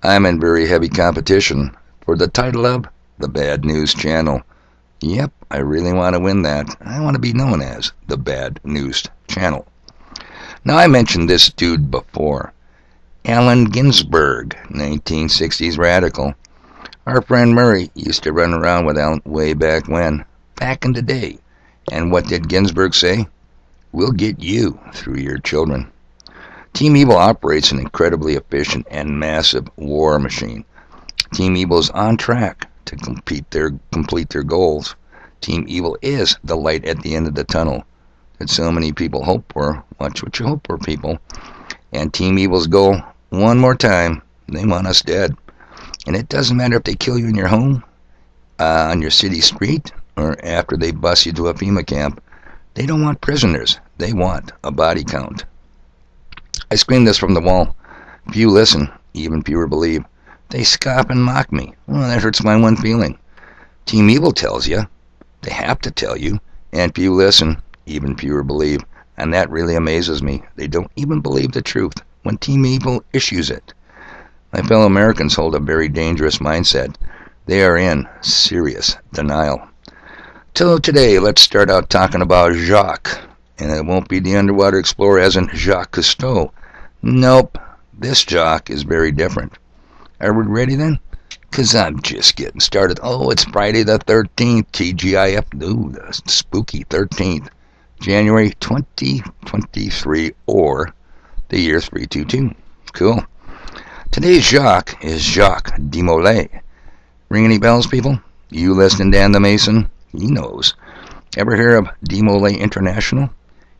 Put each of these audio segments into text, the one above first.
I'm in very heavy competition for the title of the Bad News Channel. Yep, I really want to win that. I want to be known as the Bad News Channel. Now, I mentioned this dude before. Allen Ginsberg, 1960s radical. Our friend Murray used to run around with Allen way back when, back in the day. And what did Ginsberg say? We'll get you through your children. Team Evil operates an incredibly efficient and massive war machine. Team Evil is on track to complete their goals. Team Evil is the light at the end of the tunnel that so many people hope for. Watch what you hope for, people. And Team Evil's goal, one more time, they want us dead. And it doesn't matter if they kill you in your home, on your city street, or after they bus you to a FEMA camp. They don't want prisoners. They want a body count. I scream this from the wall. Few listen, even fewer believe. They scoff and mock me. Well, that hurts my one feeling. Team Evil tells you. They have to tell you. And few listen, even fewer believe. And that really amazes me. They don't even believe the truth when Team Evil issues it. My fellow Americans hold a very dangerous mindset. They are in serious denial. So today, let's start out talking about Jacques. And it won't be the underwater explorer as in Jacques Cousteau. Nope, this Jacques is very different. Are we ready then? Because I'm just getting started. Oh, it's Friday the 13th, TGIF. Ooh, the spooky 13th. January 2023, or the year 322. Cool. Today's Jacques is Jacques de Molay. Ring any bells, people? You listening, Dan the Mason? He knows. Ever hear of de Molay International?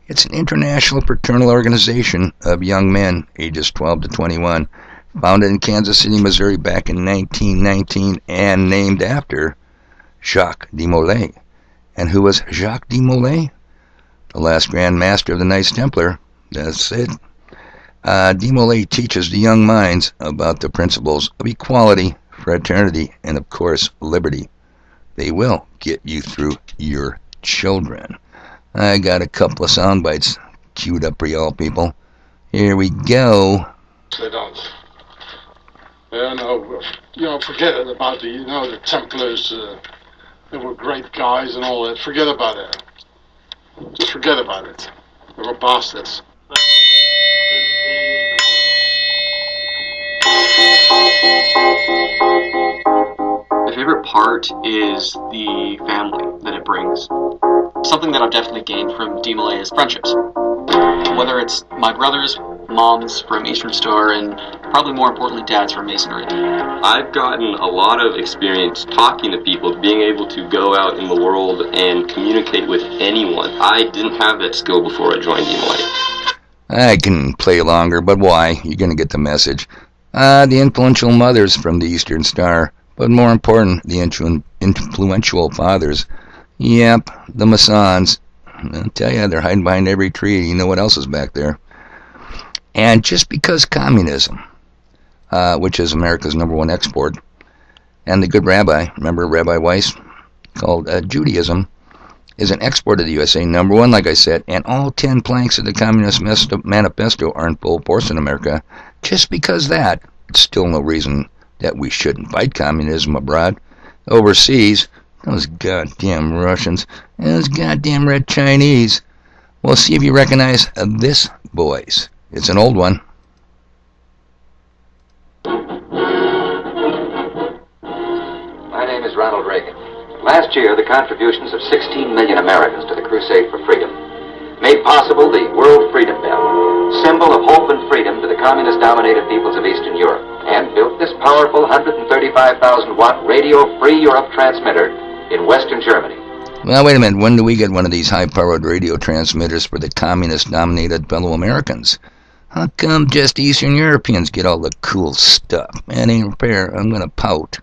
It's an international fraternal organization of young men ages 12 to 21, founded in Kansas City, Missouri back in 1919 and named after Jacques de Molay. And who was Jacques de Molay? The last Grand Master of the Knights Templar. That's it. De Molay teaches the young minds about the principles of equality, fraternity, and of course, liberty. They will get you through your children. I got a couple of sound bites queued up for y'all people. Here we go. They don't. Forget it about the Templars. They were great guys and all that. Forget about it. Just forget about it. They were bastards. My favorite part is the family that it brings. Something that I've definitely gained from de Molay is friendships. Whether it's my brothers, moms from Eastern Star, and probably more importantly dads from Masonry. I've gotten a lot of experience talking to people, being able to go out in the world and communicate with anyone. I didn't have that skill before I joined de Molay. I can play longer, but why? You're going to get the message. The influential mothers from the Eastern Star, but more important, the influential fathers. Yep, the Masons. I'll tell you, they're hiding behind every tree. You know what else is back there. And just because communism, which is America's #1 export, and the good rabbi, remember Rabbi Weiss, called Judaism, is an export of the USA, #1, like I said, and all 10 planks of the Communist Manifesto are in full force in America. Just because that, it's still no reason that we shouldn't fight communism abroad. Overseas, those goddamn Russians, those goddamn red Chinese. Well, see if you recognize this voice. It's an old one. My name is Ronald Reagan. Last year, the contributions of 16 million Americans to the Crusade for Freedom made possible the World Freedom Bell, symbol of hope and freedom to the communist-dominated peoples of Eastern Europe, and built this powerful 135,000-watt Radio Free Europe transmitter in Western Germany. Well, wait a minute. When do we get one of these high-powered radio transmitters for the communist-dominated fellow Americans? How come just Eastern Europeans get all the cool stuff? That ain't fair. I'm going to pout.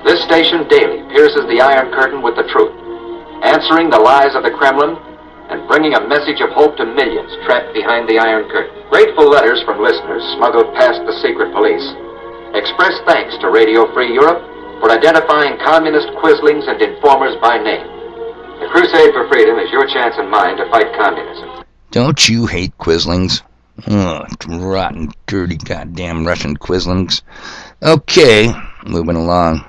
This station daily pierces the Iron Curtain with the truth, answering the lies of the Kremlin and bringing a message of hope to millions trapped behind the Iron Curtain. Grateful letters from listeners smuggled past the secret police express thanks to Radio Free Europe for identifying communist quislings and informers by name. The Crusade for Freedom is your chance and mine to fight communism. Don't you hate quislings? Oh, rotten, dirty, goddamn Russian quislings. Okay, moving along.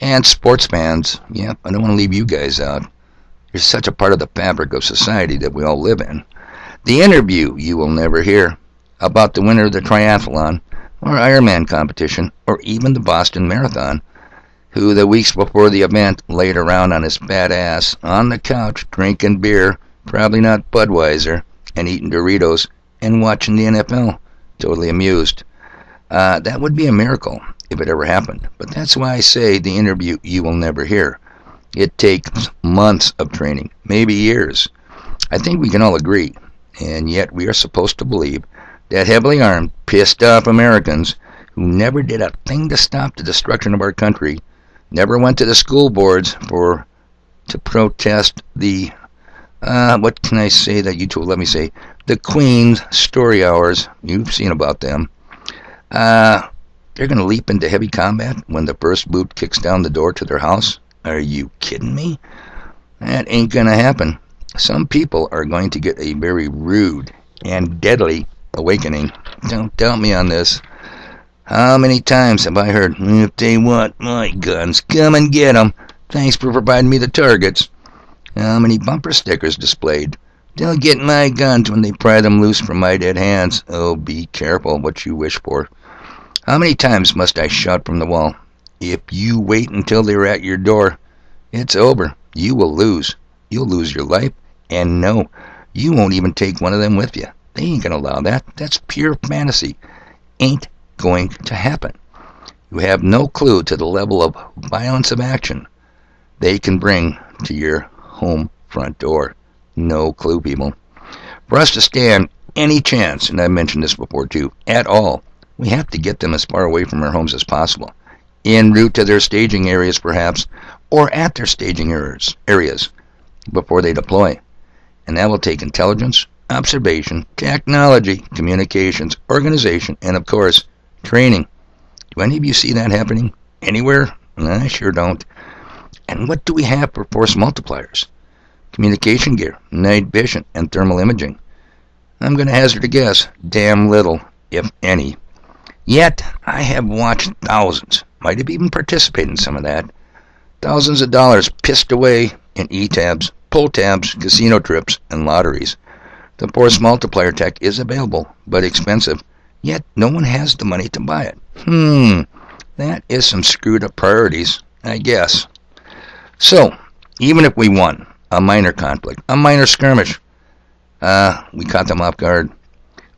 And sports fans. Yep, I don't want to leave you guys out. You're such a part of the fabric of society that we all live in. The interview you will never hear about the winner of the triathlon or Ironman competition or even the Boston Marathon, who the weeks before the event laid around on his fat ass on the couch drinking beer, probably not Budweiser, and eating Doritos and watching the NFL, totally amused. That would be a miracle if it ever happened. But that's why I say the interview you will never hear. It takes months of training, maybe years. I think we can all agree, and yet we are supposed to believe that heavily armed, pissed off Americans who never did a thing to stop the destruction of our country, never went to the school boards to protest the, what can I say that you two let me say, the Queen's story hours. You've seen about them. They're going to leap into heavy combat when the first boot kicks down the door to their house? Are you kidding me? That ain't going to happen. Some people are going to get a very rude and deadly awakening. Don't doubt me on this. How many times have I heard, if they want my guns, come and get them. Thanks for providing me the targets. How many bumper stickers displayed? They'll get my guns when they pry them loose from my dead hands. Oh, be careful what you wish for. How many times must I shout from the wall? If you wait until they're at your door, it's over. You will lose. You'll lose your life. And no, you won't even take one of them with you. They ain't gonna allow that. That's pure fantasy. Ain't going to happen. You have no clue to the level of violence of action they can bring to your home front door. No clue, people. For us to stand any chance, and I've mentioned this before too, at all, we have to get them as far away from our homes as possible. En route to their staging areas, perhaps, or at their staging areas before they deploy. And that will take intelligence, observation, technology, communications, organization, and of course, training. Do any of you see that happening anywhere? I sure don't. And what do we have for force multipliers? Communication gear, night vision, and thermal imaging. I'm going to hazard a guess, damn little, if any. Yet, I have watched thousands, might have even participated in some of that, thousands of dollars pissed away in e-tabs, pull tabs, casino trips, and lotteries. The force multiplier tech is available, but expensive, yet no one has the money to buy it. That is some screwed up priorities, I guess. So, even if we won a minor conflict, a minor skirmish, we caught them off guard,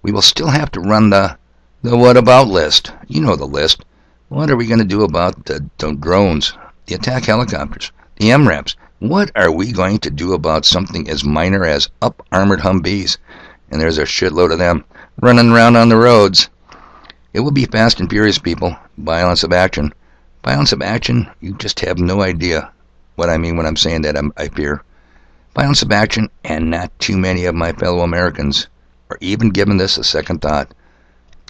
we will still have to run the what about list. You know the list. What are we going to do about the drones, the attack helicopters, the MRAPs? What are we going to do about something as minor as up-armored Humvees? And there's a shitload of them running around on the roads. It will be fast and furious, people. Violence of action. Violence of action, you just have no idea what I mean when I'm saying that, I fear. Violence of action, and not too many of my fellow Americans are even giving this a second thought.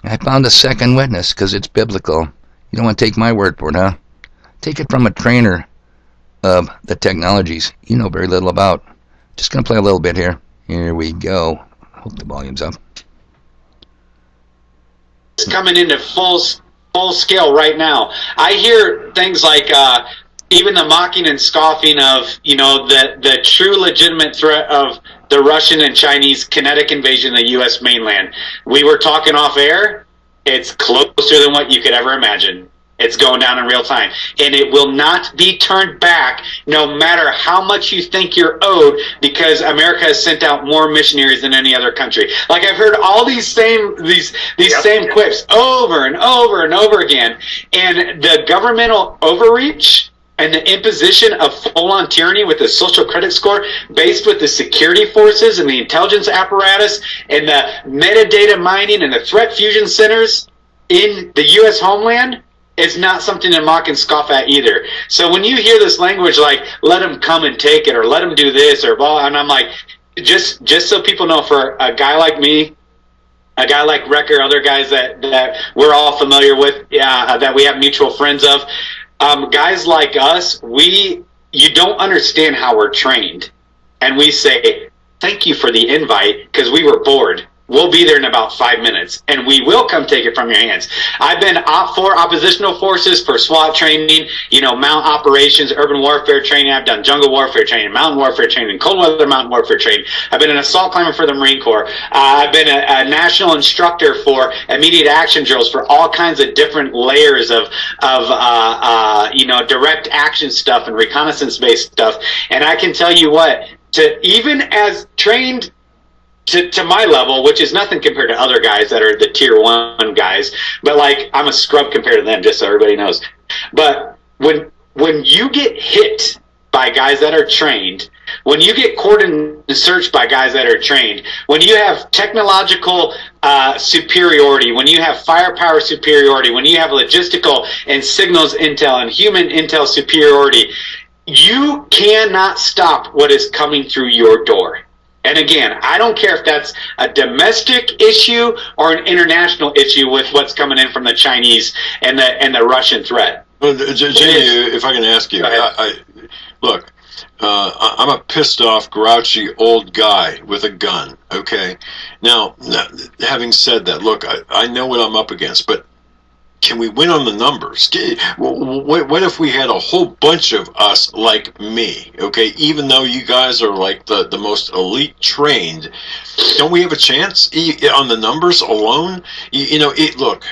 I found a second witness because it's biblical. You don't want to take my word for it, huh? Take it from a trainer of the technologies you know very little about. Just going to play a little bit here. Here we go. Hope the volume's up. It's coming into full scale right now. I hear things like even the mocking and scoffing of, the true legitimate threat of the Russian and Chinese kinetic invasion of the U.S. mainland. We were talking off air. It's closer than what you could ever imagine. It's going down in real time. And it will not be turned back no matter how much you think you're owed, because America has sent out more missionaries than any other country. Like, I've heard all these same quips over and over and over again. And the governmental overreach and the imposition of full-on tyranny with the social credit score based with the security forces and the intelligence apparatus and the metadata mining and the threat fusion centers in the U.S. homeland is not something to mock and scoff at either. So when you hear this language like, let them come and take it, or let them do this, or blah, and I'm like, just so people know, for a guy like me, a guy like Wrecker, other guys that we're all familiar with, that we have mutual friends of, guys like us, you don't understand how we're trained. And we say, thank you for the invite, because we were bored. we'll be there in about 5 minutes, and we will come take it from your hands. I've been for oppositional forces, for SWAT training, mount operations, urban warfare training. I've done jungle warfare training, mountain warfare training, cold weather mountain warfare training. I've been an assault climber for the Marine Corps. I've been a national instructor for immediate action drills for all kinds of different layers of direct action stuff and reconnaissance-based stuff. And I can tell you what, even as trained to my level, which is nothing compared to other guys that are the tier 1 guys, but like I'm a scrub compared to them, just so everybody knows. But when you get hit by guys that are trained, when you get coordinated and searched by guys that are trained, when you have technological superiority, when you have firepower superiority, when you have logistical and signals intel and human intel superiority, you cannot stop what is coming through your door. And again, I don't care if that's a domestic issue or an international issue with what's coming in from the Chinese and the Russian threat. Well, Jamie, if I can ask you, look, I'm a pissed off, grouchy old guy with a gun, okay? Now, having said that, look, I know what I'm up against, but can we win on the numbers? What if we had a whole bunch of us like me, okay? Even though you guys are like the most elite trained, don't we have a chance on the numbers alone? Look,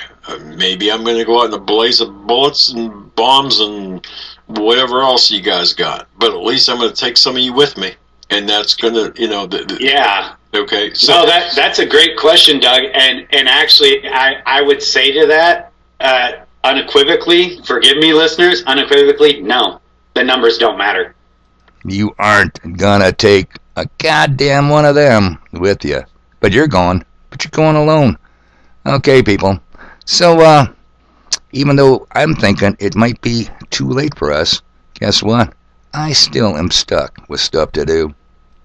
maybe I'm going to go out in a blaze of bullets and bombs and whatever else you guys got, but at least I'm going to take some of you with me, and that's going to, yeah. Okay. So that's a great question, Doug, and actually, I would say to that, unequivocally, forgive me, listeners, unequivocally, no, the numbers don't matter. You aren't gonna take a goddamn one of them with you, but you're going alone. Okay, people. So, even though I'm thinking it might be too late for us, guess what? I still am stuck with stuff to do.